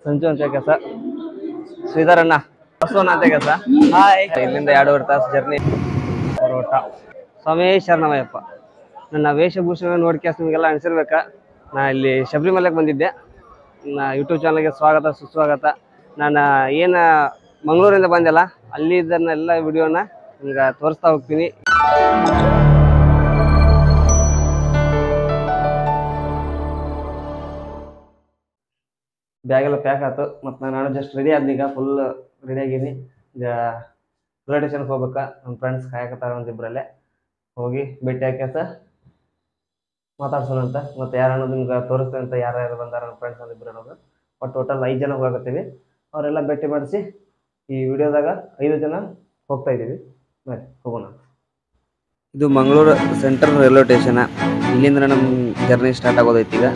ಸಂಜು ಅಂತ ಕೆಲಸ ಶ್ರೀಧರ್ ಅಣ್ಣ ಬಸವಣ್ಣ ಅಂತ ಕೆಲಸ ಇಲ್ಲಿಂದ 2.5 ತಾಸು ಜರ್ನಿ ಹೊರಟ ಸ್ವಾಮಿ ಶರಣಮಯ್ಯಪ್ಪ. ನನ್ನ ವೇಷಭೂಷಣ ನೋಡ್ಕ್ಯಾಸ್ ನಿಮಗೆಲ್ಲ ಅನಿಸಿರ್ಬೇಕಾ. ನಾ ಇಲ್ಲಿ ಶಬರಿಮಲೆಗೆ ಬಂದಿದ್ದೆ. ನನ್ನ ಯೂಟ್ಯೂಬ್ ಚಾನಲ್ಗೆ ಸ್ವಾಗತ ಸುಸ್ವಾಗತ. ನಾನು ಏನು ಮಂಗಳೂರಿಂದ ಬಂದೆಲ್ಲ ಅಲ್ಲಿ ಇದನ್ನೆಲ್ಲ ವಿಡಿಯೋನ ನಿಮ್ಗೆ ತೋರಿಸ್ತಾ ಹೋಗ್ತೀನಿ. ಬ್ಯಾಗೆಲ್ಲ ಪ್ಯಾಕ್ ಆಯ್ತು ಮತ್ತು ನಾನು ಜಸ್ಟ್ ರೆಡಿ ಆದ್ನಿ. ಈಗ ಫುಲ್ ರೆಡಿ ಆಗೀನಿ. ಈಗ ರೈಲ್ವೆ ಸ್ಟೇಷನ್ಗೆ ಹೋಗ್ಬೇಕಾ. ನಮ್ಮ ಫ್ರೆಂಡ್ಸ್ ಕಾಯಕತ್ತಾರ ಒಂದಿಬ್ಬರಲ್ಲೇ ಹೋಗಿ ಭೇಟಿ ಹಾಕ್ಯಾಸ ಮಾತಾಡ್ಸೋಣ ಅಂತ. ಮತ್ತು ಯಾರು ಅನ್ನೋದು ನಿಮ್ಗೆ ತೋರಿಸ್ತೇನೆ ಅಂತ ಯಾರ್ಯಾರು ಬಂದಾರ ನಮ್ಮ ಫ್ರೆಂಡ್ಸ್ ಒಂದಿಬ್ಬರು ಅನ್ನೋದು. ಒಟ್ಟು ಟೋಟಲ್ 5 ಜನ ಹೋಗತ್ತೀವಿ. ಅವರೆಲ್ಲ ಭೇಟಿ ಮಾಡಿಸಿ ಈ ವಿಡಿಯೋದಾಗ 5 ಜನ ಹೋಗ್ತಾ ಇದ್ದೀವಿ. ಬನ್ನಿ ಹೋಗೋಣ. ಇದು ಮಂಗಳೂರು ಸೆಂಟ್ರಲ್ ರೈಲ್ವೆ ಸ್ಟೇಷನ್. ಇಲ್ಲಿಂದ ನಮ್ಮ ಜರ್ನಿ ಸ್ಟಾರ್ಟ್ ಆಗೋದೈತಿ. ಈಗ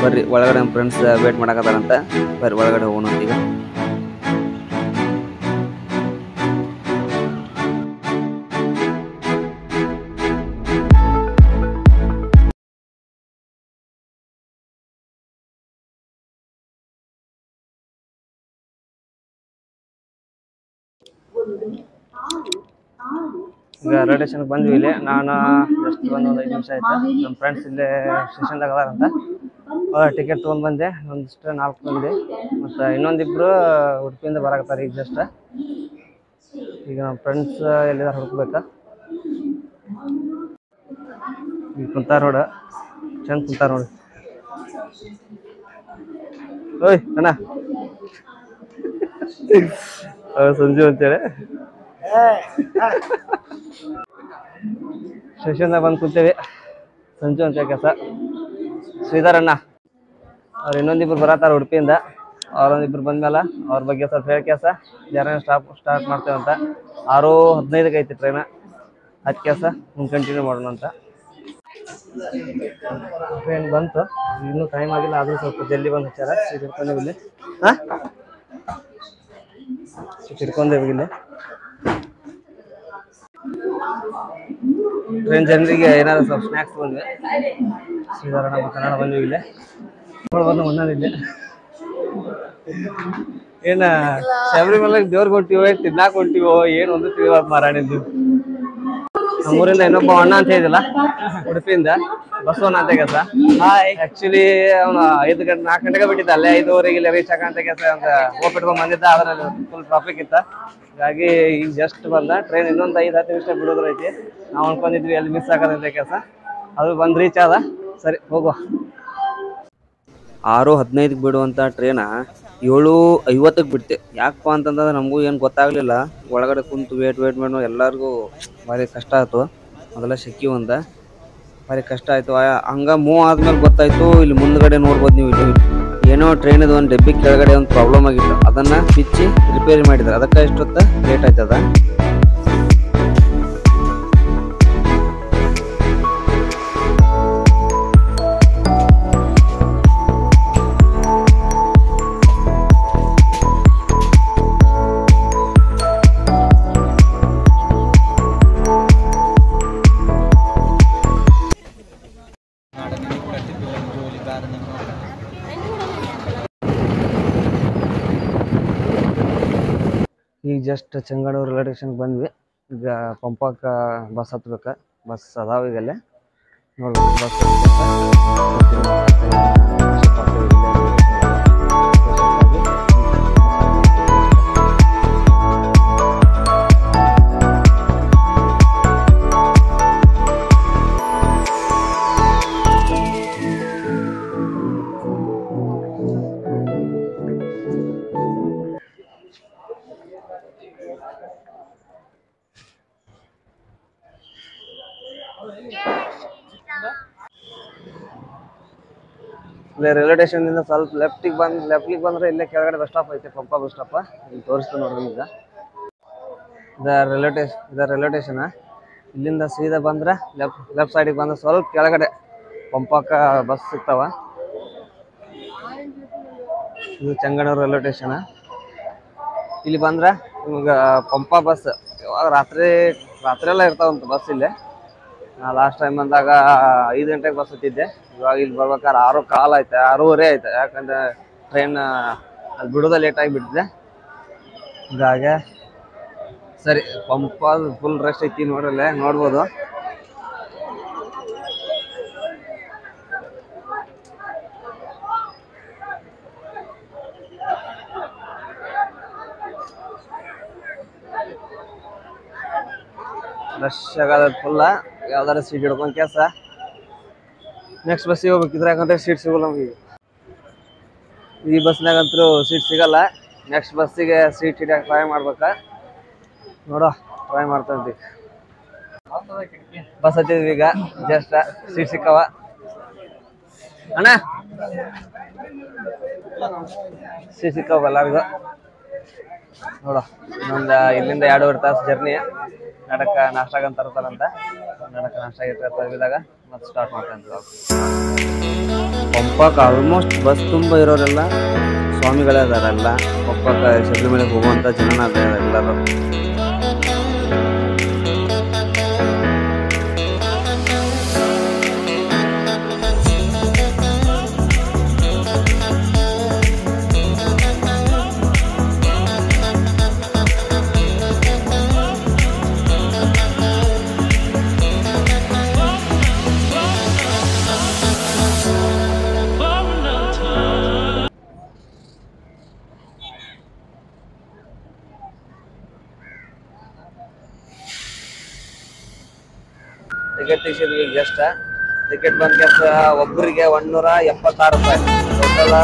ಬರ್ರಿ ಒಳಗಡೆ ನಮ್ಮ ಫ್ರೆಂಡ್ಸ್ ವೇಟ್ ಮಾಡಕತ್ತಾರಂತ. ಬರ್ರಿ ಒಳಗಡೆ ಹೋಗೋಣ ಈಗ. ಈಗ ರೈಲ್ವೆ ಸ್ಟೇಷನ್ಗೆ ಬಂದ್ವಿ. ಇಲ್ಲಿ ನಾನು ಜಸ್ಟ್ ಒಂದು 5 ನಿಮಿಷ ಆಯ್ತು. ನಮ್ಮ ಫ್ರೆಂಡ್ಸ್ ಇಲ್ಲೇ ಸ್ಟೇಷನ್ದಾಗ ಅದಾರಂತ. ಟಿಕೆಟ್ ತೊಗೊಂಡು ಬಂದೆ. ಒಂದಿಷ್ಟು 4 ಮಂದಿ ಮತ್ತು ಇನ್ನೊಂದಿಬ್ಬರು ಉಡುಪಿಯಿಂದ ಬರಾಕತ್ತಾರೆ ಈಗ ಜಸ್ಟ್. ಈಗ ನಮ್ಮ ಫ್ರೆಂಡ್ಸ್ ಎಲ್ಲಿದಾರ ಹುಡುಕ್ಬೇಕಾ. ಈಗ ಕುಂತಾರ ನೋಡ, ಚಂದ ಕುಂತಾರ ನೋಡಿ. ಓಯ್ ಅಣ್ಣ ಸಂಜು ಅಂತೇಳಿ ಸ್ಟೇಷನ್ದಾಗ ಬಂದು ಕೂತೇವಿ. ಸಂಜು ಅಂತ ಕೆಲಸ ಶ್ರೀಧರ್ ಅಣ್ಣ ಅವ್ರು ಇನ್ನೊಂದಿಬ್ರು ಬರತ್ತಾರ ಉಡುಪಿಯಿಂದ. ಅವ್ರೊಂದಿಬ್ರು ಬಂದ್ಮೇಲೆ ಅವ್ರ ಬಗ್ಗೆ ಸ್ವಲ್ಪ ಹೇಳ್ಕ್ಯಾಸ ಜರ್ನಿ ಸ್ಟಾರ್ಟ್ ಮಾಡ್ತೇವಂತ. 6:15ಕ್ಕೆ ಐತಿ ಟ್ರೈನ. ಅದು ಕೆಲಸ ಮುಂದೆ ಕಂಟಿನ್ಯೂ ಮಾಡೋಣ ಅಂತ. ಟ್ರೈನ್ ಬಂತು, ಇನ್ನೂ ಟೈಮ್ ಆಗಿಲ್ಲ. ಆದರೂ ಸ್ವಲ್ಪ ಜಲ್ದಿ ಬಂದು ಹಚ್ಚಾರ. ಸೀಟ್ ಹಿಡ್ಕೊಂಡೇವಿ ಇಲ್ಲಿ. ಸೀಟ್ ಹಿಡ್ಕೊಂಡೇವಿ ಇಲ್ಲಿ. ಟ್ರೈನ್ ಜನರಿಗೆ ಏನಾದ್ರು ಸ್ವಲ್ಪ ಸ್ನ್ಯಾಕ್ಸ್ ಬಂದ್ವಿ. ಶ್ರೀಧರಣ ಮತ್ತು ಕನ್ನಡ ಬಂದ್ವಿ ಇಲ್ಲೇ ಬಂದು ಒಂದಿಲ್ಲೇ. ಏನ ಶಬರಿಮಲೆಗೆ ದೇವ್ರಿಗೆ ಹೊಂಟಿವೋ ತಿನ್ನಾಕ ಹೊಂಟಿವೋ ಏನು ಒಂದು ತಿಳಿವಾದ ಮಾರಾಣಿದ್ದು. ನಮ್ಮೂರಿಂದ ಇನ್ನೊಬ್ಬ ಅಣ್ಣ ಅಂತ ಹೇಳಿದಿಲ್ಲ ಉಡುಪಿಯಿಂದ ಬಸವಣ್ಣ ಅಂತ ಕೆಲಸ. ಆಕ್ಚುಲಿ ಅವನು 4 ಗಂಟೆಗೆ ಬಿಟ್ಟಿದ್ದ. ಅಲ್ಲೇ 5:15 ಇಲ್ಲಿ ರೀಚ್ ಆಗಂತ ಕೆಲಸ ಅಂತ ಹೋಗ್ಬಿಟ್ಕೊಂಡ್ ಬಂದಿದ್ದ. ಅದ್ರಲ್ಲಿ ಫುಲ್ ಟ್ರಾಫಿಕ್ ಇತ್ತ. ಹೀಗಾಗಿ ಈಗ ಜಸ್ಟ್ ಬಂದ. ಟ್ರೈನ್ ಇನ್ನೊಂದು 5-10 ನಿಮಿಷ ಬಿಡೋದ್ರ ಐತಿ. ನಾವು ಅನ್ಕೊಂಡಿದ್ವಿ ಅಲ್ಲಿ ಮಿಸ್ ಆಗೋದಂತ ಕೆಲಸ. ಅದು ಬಂದು ರೀಚ್ ಆದ. ಸರಿ ಹೋಗುವ. 6:15ಕ್ಕೆ ಬಿಡುವಂಥ ಟ್ರೈನ 7:50ಕ್ಕೆ ಬಿಡ್ತೆ. ಯಾಕಪ್ಪ ಅಂತಂದ್ರೆ ನಮಗೂ ಏನು ಗೊತ್ತಾಗಲಿಲ್ಲ. ಒಳಗಡೆ ಕುಂತು ವೇಟ್ ಮಾಡೋ ಎಲ್ಲರಿಗೂ ಭಾರಿ ಕಷ್ಟ ಆಯಿತು. ಅದೆಲ್ಲ ಶೆಕ್ಕಿ ಒಂದ ಭಾರಿ ಕಷ್ಟ ಆಯಿತು. ಹಂಗೆ ಮೂವ್ ಆದ್ಮೇಲೆ ಗೊತ್ತಾಯಿತು ಇಲ್ಲಿ ಮುಂದ್ಗಡೆ ನೋಡ್ಬೋದು ನೀವು. ಇಲ್ಲಿ ಏನೋ ಟ್ರೈನದು ಒಂದು ಡಬ್ಬಿ ಕೆಳಗಡೆ ಒಂದು ಪ್ರಾಬ್ಲಮ್ ಆಗಿತ್ತು. ಅದನ್ನು ಬಿಚ್ಚಿ ರಿಪೇರಿ ಮಾಡಿದ್ದಾರೆ. ಅದಕ್ಕೆ ಇಷ್ಟೊತ್ತು ಲೇಟ್ ಆಯ್ತದ. ಈಗ ಜಸ್ಟ್ ಚೆಂಗಾಡೂರು ರೈಲ್ವೆ ಸ್ಟೇಷನ್ಗೆ ಬಂದ್ವಿ. ಈಗ ಪಂಪಕ್ಕೆ ಬಸ್ ಹತ್ಬೇಕು. ಬಸ್ ಅದಾವ ಈಗಲ್ಲೇ ನೋಡ್ಬೇಕು. ಬಸ್ ಇಲ್ಲೇ ರೈಲ್ವೆ ಸ್ಟೇಷನ್ನಿಂದ ಸ್ವಲ್ಪ ಲೆಫ್ಟಿಗೆ ಬಂದರೆ ಇಲ್ಲೇ ಕೆಳಗಡೆ ಬಸ್ ಸ್ಟಾಪ್ ಐತೆ. ಪಂಪ ಬಸ್ ಸ್ಟಾಪ ಇಲ್ಲಿ ತೋರಿಸ್ತೀನಿ ನೋಡ್ರಿ. ಈಗ ರೈಲ್ವೆ ಸ್ಟೇಷನ್. ಇಲ್ಲಿಂದ ಸೀದಾ ಬಂದ್ರೆ ಲೆಫ್ಟ್ ಸೈಡಿಗೆ ಬಂದ್ರೆ ಸ್ವಲ್ಪ ಕೆಳಗಡೆ ಪಂಪಕ್ಕೆ ಬಸ್ ಸಿಗ್ತಾವ. ಇದು ಚೆಂಗನೂರು ರೈಲ್ವೆ ಸ್ಟೇಷನ್. ಇಲ್ಲಿ ಬಂದ್ರೆ ನಿಮ್ಗೆ ಪಂಪ ಬಸ್ ಇವಾಗ ರಾತ್ರಿ ಎಲ್ಲ ಇರ್ತಾವಂತ ಬಸ್ ಇಲ್ಲೇ. ನಾ ಲಾಸ್ಟ್ ಟೈಮ್ ಬಂದಾಗ 5 ಗಂಟೆಗೆ ಬಸ್ ಹತ್ತಿದ್ದೆ. ಇವಾಗ ಇಲ್ಲಿ ಬರ್ಬೇಕಾದ್ರೆ 6 ಕಾಲ್ ಆಯ್ತು, 6:15 ಆಯ್ತು. ಯಾಕಂದ್ರೆ ಟ್ರೈನ್ ಅದು ಬಿಡೋದ ಲೇಟ್ ಆಗಿಬಿಟ್ಟಿದೆ. ಹೀಗಾಗಿ ಸರಿ ಪಂಪ ಫುಲ್ ರಶ್ ಐತಿ ನೋಡ್ರಲ್ಲೇ ನೋಡ್ಬೋದು. ರಶ್ ಆಗದ ಫುಲ್ಲ. ಯಾವ್ದಾರ ಸೀಟ್ ಹಿಡ್ಕೊಂಡ್ ಕೆಲಸ ನೆಕ್ಸ್ಟ್ ಬಸ್ಸಿಗೆ ಹೋಗ್ಬೇಕಿದ್ರೆ, ಯಾಕಂದ್ರೆ ಸೀಟ್ ಸಿಗಲ್ಲ ನಮಗೆ. ಈ ಬಸ್ನಾಗಂತೂ ಸೀಟ್ ಸಿಗಲ್ಲ. ನೆಕ್ಸ್ಟ್ ಬಸ್ಸಿಗೆ ಸೀಟ್ ಹಿಡಿಯಕ್ಕೆ ಟ್ರೈ ಮಾಡ್ಬೇಕ. ನೋಡೋ ಟ್ರೈ ಮಾಡ್ತಂತೀವಿ. ಬಸ್ ಹತ್ತಿದ್ವಿ ಈಗ ಜಸ್ಟ್. ಸೀಟ್ ಸಿಕ್ಕವ ಅಣ್ಣ, ಸೀಟ್ ಸಿಕ್ಕವ ಎಲ್ಲರಿಗೂ. ನೋಡೋ ಇನ್ನೊಂದು ಇಲ್ಲಿಂದ 2.5 ತಾಸು ಜರ್ನಿ. ನಡಕ ನಾಷ್ಟಾಗಂತ ತರ್ತಾರಂತ. ನಡಕ ನಾಷ್ಟ ಇದ್ದಾಗ ಮತ್ತೆ ಸ್ಟಾರ್ಟ್ ಮಾಡ್ಕೊಂತೀವಿ. ಪಂಪಕ್ಕೆ ಆಲ್ಮೋಸ್ಟ್ ಬಸ್ ತುಂಬ ಇರೋರೆಲ್ಲ ಸ್ವಾಮಿಗಳೇ ಅದಾರೆಲ್ಲ. ಪಂಪಕ್ಕೆ ಶಬರಿಮಲೆಗೆ ಹೋಗುವಂಥ ಜನನ ಅದಾರ ಎಲ್ಲರೂ. Ticket ತೆಗಿಸಿದ್ವಿ just. ಟಿಕೆಟ್ ಬಂದ ಕೆಲಸ ಒಬ್ಬರಿಗೆ 176 ರೂಪಾಯಿ. ಟೋಟಲ್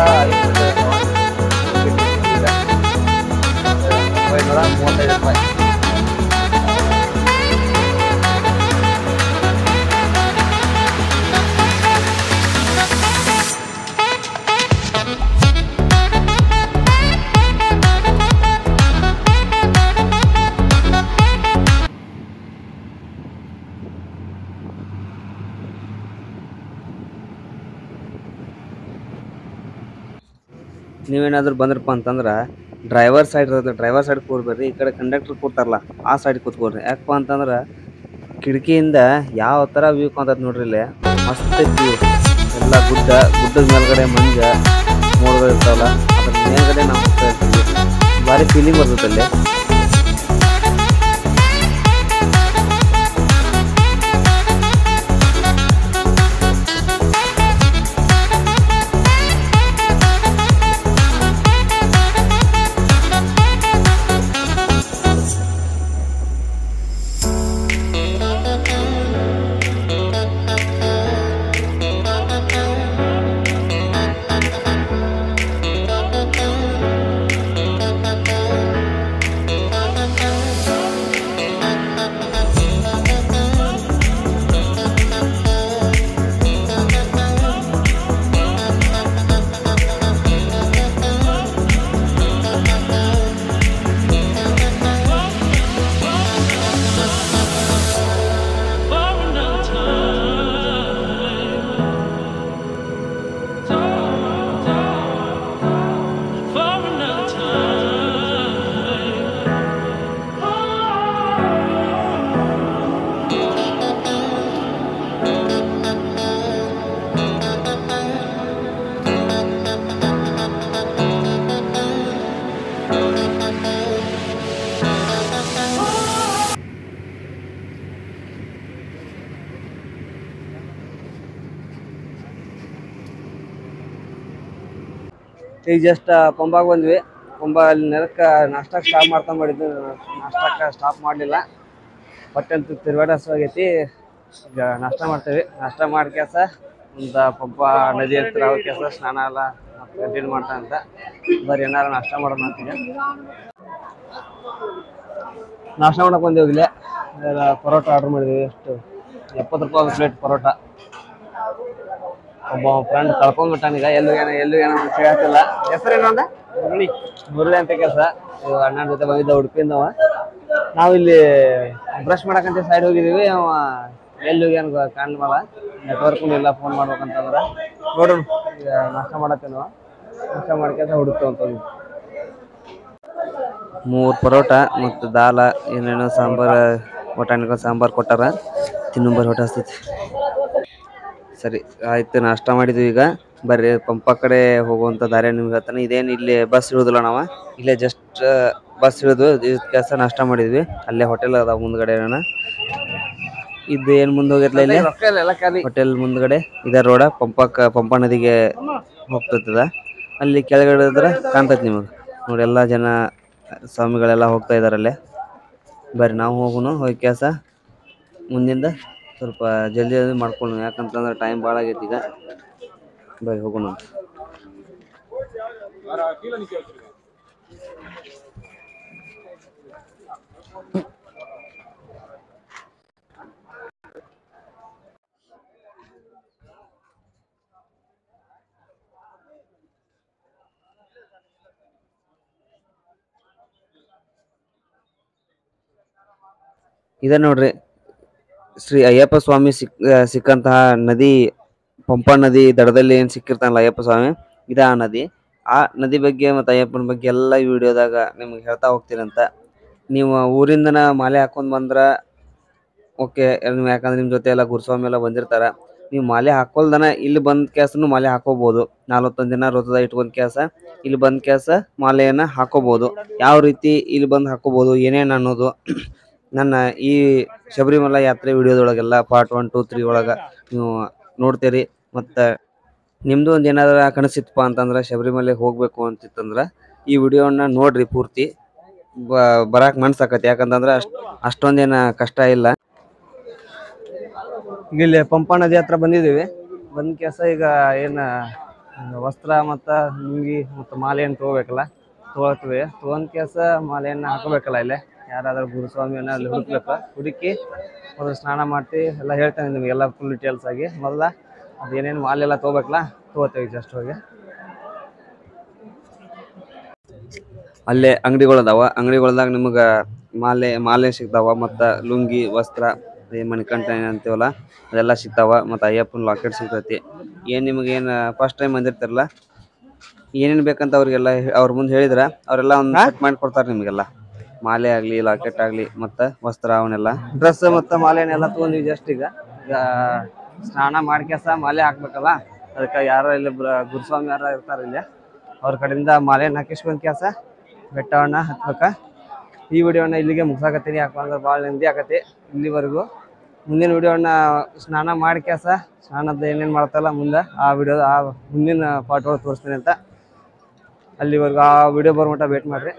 535 ರೂಪಾಯಿ. ನೀವೇನಾದ್ರೂ ಬಂದ್ರಪ್ಪ ಅಂತಂದ್ರೆ ಡ್ರೈವರ್ ಸೈಡ್ ಇರುತ್ತೆ, ಡ್ರೈವರ್ ಸೈಡ್ ಕೂರ್ಬೇಡ್ರಿ. ಈ ಕಡೆ ಕಂಡಕ್ಟರ್ ಕೂರ್ತಾರಲ್ಲ ಆ ಸೈಡ್ ಕೂತ್ಕೊಳ್ರಿ. ಯಾಕಪ್ಪ ಅಂತಂದ್ರೆ ಕಿಟಕಿಯಿಂದ ಯಾವ ಥರ ವ್ಯೂ ಕಾಣ್ತದೆ ನೋಡ್ರಿ. ಇಲ್ಲಿ ಮಸ್ತ್ ವ್ಯೂ. ಎಲ್ಲ ಗುಡ್ಡದ ಮೇಲ್ಗಡೆ ಮಂಜ ಮೋಡಗಳು ಇರ್ತಾವಲ್ಲ, ಅದ್ರ ಮೇಲ್ಗಡೆ ನಾವು ಹೋಗ್ತಾ ಇರ್ತೀವಿ. ಭಾರಿ ಫೀಲಿಂಗ್ ಬರ್ತದೆ ಅಲ್ಲಿ. ಈಗ ಜಸ್ಟ್ ಪಂಬಾಗ ಬಂದ್ವಿ. ಪಂಬ ಅಲ್ಲಿ ನೆಲಕ್ಕೆ ನಾಷ್ಟಕ್ಕೆ ಸ್ಟಾಪ್ ಮಾಡ್ತಾ ಮಾಡಿದ್ವಿ. ನಾಷ್ಟಕ್ಕೆ ಸ್ಟಾಪ್ ಮಾಡಲಿಲ್ಲ. ಹೊಟ್ಟೆಂತ ತಿರುಗಾಡ ಹಸುವಾಗೈತಿ. ಈಗ ನಾಷ್ಟ ಮಾಡ್ತೇವೆ. ನಾಷ್ಟ ಮಾಡಿ ಕೆಲಸ ಒಂದು ಪಂಪ ನದಿ ಹತ್ರ ಅವ್ರ ಕೆಲಸ ಸ್ನಾನ ಎಲ್ಲ ಮತ್ತು ಕಂಟಿನ್ಯೂ ಮಾಡ್ತಾ ಅಂತ ಬರೀ ಏನಾರು ನಾಷ್ಟ ಮಾಡೋಣ ಅಂತೀನಿ. ನಾಷ್ಟ ಮಾಡಕ್ಕೆ ಬಂದೇವಿ. ಇಲ್ಲೇ ಪರೋಟ ಆರ್ಡ್ರ್ ಮಾಡಿದ್ವಿ. ಎಷ್ಟು 70 ರೂಪಾಯಿ ಒಂದು ಪ್ಲೇಟ್ ಪರೋಟ. ಒಬ್ಬ ಫ್ರೆಂಡ್ ಕಳ್ಕೊಂಡ್ಬಿಟ್ಟಾನೀಗ. ಎಲ್ಲೂ ಸಿಗತ್ತಿಲ್ಲ. ಹೆಸರೇನು ಅಂದ? ಮುರಳಿ ಅಂತ ಕೆಲಸ. ಅಣ್ಣನ ಜೊತೆ ಬಂದಿದ್ದ ಉಡುಪಿಯಿಂದವ. ನಾವಿಲ್ಲಿ ಬ್ರಷ್ ಮಾಡಕ್ಕಂತ ಸೈಡ್ ಹೋಗಿದ್ದೀವಿ. ಅವ ಎಲ್ಲಿ ಹೋಗ್ಯಾನ ಕಾಣಲ್ಲ. ನೆಟ್ವರ್ಕು ಇಲ್ಲ. ಫೋನ್ ಮಾಡ್ಬೇಕಂತಂದ್ರೆ ನೋಡೋಣ. ಈಗ ನಾಷ್ಟ ಮಾಡತ್ತೇನವ. ನಾಷ್ಟ ಮಾಡ್ಕೊಂತ ಹುಡುಕ್ತೇವೆ ಅಂತ 3 ಪರೋಟ ಮತ್ತು ದಾಲ ಏನೇನೋ ಸಾಂಬಾರು, ಬಟಾಣಿಕಾಯಿ ಸಾಂಬಾರು ಕೊಟ್ಟಾರ. ತಿನ್ನಂಬರ್ ಹೊಟ್ಟೆ ಹಸ್ತೈತಿ. ಸರಿ ಆಯ್ತು, ನಾಷ್ಟ ಮಾಡಿದ್ವಿ. ಈಗ ಬರ್ರಿ ಪಂಪ ಕಡೆ ಹೋಗುವಂತ ದಾರಿ ನಿಮ್ಗೆ ಹೇಳ್ತಾನೆ. ಇದೇನು ಇಲ್ಲಿ ಬಸ್ ಇಳುದಿಲ್ಲ, ನಾವು ಇಲ್ಲೇ ಜಸ್ಟ್ ಬಸ್ ಇಳಿದು ಕೆಲಸ ನಾಷ್ಟ ಮಾಡಿದ್ವಿ. ಅಲ್ಲೇ ಹೋಟೆಲ್ ಅದ ಮುಂದ್ಗಡೆ. ಇದು ಏನ್ ಮುಂದೆ ಹೋಗಿರ್ಲ ಇಲ್ಲಿ ಹೋಟೆಲ್ ಮುಂದ್ಗಡೆ ಇದ ರೋಡ ಪಂಪ ನದಿಗೆ ಹೋಗ್ತದ. ಅಲ್ಲಿ ಕೆಳಗಡೆ ಇದ್ರ ಕಾಣ್ತೈತಿ ನಿಮಗ್ ನೋಡಿ. ಎಲ್ಲಾ ಜನ ಸ್ವಾಮಿಗಳೆಲ್ಲ ಹೋಗ್ತಾ ಇದಾರಲ್ಲೇ. ಬರ್ರಿ ನಾವು ಹೋಗುನು. ಹೋಗಿ ಕೆಲಸ ಮುಂದಿಂದ ಸ್ವಲ್ಪ ಜಲ್ದಿ ಮಾಡ್ಕೊಂಡು, ಯಾಕಂತಂದ್ರೆ ಟೈಮ್ ಭಾಳ ಆಗೈತಿ ಈಗ. ಬರ್ರಿ ಹೋಗೋಣ. ಇದ ನೋಡ್ರಿ ಶ್ರೀ ಅಯ್ಯಪ್ಪ ಸ್ವಾಮಿ ಸಿಕ್ಕಂತಹ ನದಿ. ಪಂಪಾ ನದಿ ದಡದಲ್ಲಿ ಏನ್ ಸಿಕ್ಕಿರ್ತಾನಲ್ಲ ಅಯ್ಯಪ್ಪ ಸ್ವಾಮಿ, ಇದ ಆ ನದಿ. ಆ ನದಿ ಬಗ್ಗೆ ಮತ್ತು ಅಯ್ಯಪ್ಪನ ಬಗ್ಗೆ ಎಲ್ಲ ಈ ವಿಡಿಯೋದಾಗ ನಿಮ್ಗೆ ಹೇಳ್ತಾ ಹೋಗ್ತೀರಂತ. ನೀವು ಊರಿಂದನ ಮಾಲೆ ಹಾಕೊಂಡ್ ಬಂದ್ರ ಓಕೆ, ಯಾಕಂದ್ರೆ ನಿಮ್ ಜೊತೆ ಎಲ್ಲ ಗುರುಸ್ವಾಮಿ ಎಲ್ಲ ಬಂದಿರ್ತಾರ. ನೀವು ಮಾಲೆ ಹಾಕೊಲ್ದನ ಇಲ್ಲಿ ಬಂದ್ ಕ್ಯಾಸನು ಮಾಲೆ ಹಾಕೋಬಹುದು. 41 ದಿನ ವ್ರತದ ಇಟ್ಕೊಂಡ್ ಕ್ಯಾಸ ಇಲ್ಲಿ ಬಂದ್ ಕ್ಯಾಸ ಮಾಲೆಯನ್ನ ಹಾಕೋಬಹುದು. ಯಾವ ರೀತಿ ಇಲ್ಲಿ ಬಂದ್ ಹಾಕೋಬಹುದು ಏನೇನ್ ಅನ್ನೋದು ನನ್ನ ಈ ಶಬರಿಮಲೈ ಯಾತ್ರೆ ವಿಡಿಯೋದೊಳಗೆಲ್ಲ ಪಾರ್ಟ್ 1, 2, 3 ಒಳಗ ನೀವು ನೋಡ್ತೀರಿ. ಮತ್ತ ನಿಮ್ದು ಒಂದ್ ಏನಾದ್ರ ಕನಸಿತ್ತಪ್ಪ ಅಂತಂದ್ರ ಶಬರಿಮಲೆಗೆ ಹೋಗ್ಬೇಕು ಅಂತಿತ್ತಂದ್ರ ಈ ವಿಡಿಯೋನ ನೋಡ್ರಿ ಪೂರ್ತಿ. ಬರಾಕ್ ಮನ್ಸಾಕತಿ. ಯಾಕಂತಂದ್ರ ಅಷ್ಟೊಂದೇನ ಕಷ್ಟ ಇಲ್ಲ. ಈಗ ಇಲ್ಲಿ ಪಂಪಾ ನದಿ ಹತ್ರ ಬಂದಿದ್ದೀವಿ. ಬಂದ ಕೆಲಸ ಈಗ ಏನ ವಸ್ತ್ರ ಮತ್ತು ಲುಂಗಿ ಮತ್ತು ಮಾಲೆಯನ್ನು ತೊಗೋಬೇಕಲ್ಲ, ತೊಗೊಳ್ತೀವಿ. ತೊಗೊಂಡ್ ಕೆಲಸ ಮಾಲೆಯನ್ನು ಹಾಕೋಬೇಕಲ್ಲ. ಇಲ್ಲೇ ಯಾರಾದ್ರೂ ಗುರುಸ್ವಾಮಿಯನ್ನ ಅಲ್ಲಿ ಹುಡುಕಿ ಮೊದಲು ಸ್ನಾನ ಮಾಡ್ತೀವಿ. ಎಲ್ಲ ಹೇಳ್ತೇನೆ ನಿಮಗೆಲ್ಲ ಫುಲ್ ಡೀಟೇಲ್ಸ್ ಆಗಿ. ಮೊದಲ ಅದೇನೇನು ಮಾಲೆ ಎಲ್ಲ ತೊಗೋಬೇಕಲ್ಲ, ತೊಗೋತೀವಿ ಜಸ್ಟ್ ಹೋಗಿ. ಅಲ್ಲೇ ಅಂಗಡಿಗಳದಾವ. ಅಂಗಡಿಗಳ್ದಾಗ ನಿಮ್ಗೆ ಮಾಲೆ ಸಿಗ್ತಾವ, ಮತ್ತು ಲುಂಗಿ ವಸ್ತ್ರ, ಮಣಿಕಂಠ ಏನಂತೀವಲ್ಲ ಅದೆಲ್ಲ ಸಿಗ್ತಾವ. ಮತ್ತು ಅಯ್ಯಪ್ಪನ ಲಾಕೆಟ್ ಸಿಗ್ತೈತಿ. ಏನು ನಿಮಗೇನು ಫಸ್ಟ್ ಟೈಮ್ ಬಂದಿರ್ತಾರಲ್ಲ, ಏನೇನು ಬೇಕಂತ ಅವ್ರಿಗೆಲ್ಲ ಅವ್ರ ಮುಂದೆ ಹೇಳಿದ್ರೆ ಅವರೆಲ್ಲ ಒಂದು ಸೆಟ್ ಮಾಡಿ ಕೊಡ್ತಾರೆ ನಿಮಗೆಲ್ಲ. ಮಾಲೆ ಆಗಲಿ, ಲಾಕೆಟ್ ಆಗಲಿ, ಮತ್ತು ವಸ್ತ್ರ ಅವನ್ನೆಲ್ಲ. ಡ್ರೆಸ್ ಮತ್ತು ಮಾಲೆನೆಲ್ಲ ತೊಗೊಂಡಿವಿ ಜಸ್ಟ್ ಈಗ ಸ್ನಾನ ಮಾಡ್ಕೆಸ ಮಾಲೆ ಹಾಕ್ಬೇಕಲ್ಲ. ಅದಕ್ಕೆ ಯಾರೋ ಇಲ್ಲಿ ಗುರುಸ್ವಾಮಿ ಯಾರು ಇರ್ತಾರೆ ಇಲ್ಲಿ, ಅವ್ರ ಕಡೆಯಿಂದ ಮಾಲೆಯನ್ನು ಹಾಕಿಸ್ಕೊಂಡ್ ಕೆಲಸ ಬೆಟ್ಟವನ್ನ ಹತ್ಬೇಕ. ಈ ವಿಡಿಯೋನ ಇಲ್ಲಿಗೆ ಮುಗ್ಸಾಕತ್ತೀನಿ. ಯಾಕಂದ್ರೆ ಭಾಳ ನೆಮ್ಮದಿ ಆಕತಿ ಇಲ್ಲಿವರೆಗೂ. ಮುಂದಿನ ವಿಡಿಯೋನ ಸ್ನಾನ ಮಾಡಿ ಕೆಲಸ ಸ್ನಾನದ ಏನೇನು ಮಾಡ್ತಾರಲ್ಲ ಮುಂದೆ ಆ ಮುಂದಿನ ಪಾರ್ಟ್ ಒಳಗೆ ತೋರಿಸ್ತೀನಿ ಅಂತ. ಅಲ್ಲಿವರೆಗೂ ಆ ವಿಡಿಯೋ ಬರೋ ಮಟ್ಟ ವೇಟ್ ಮಾಡಿರಿ.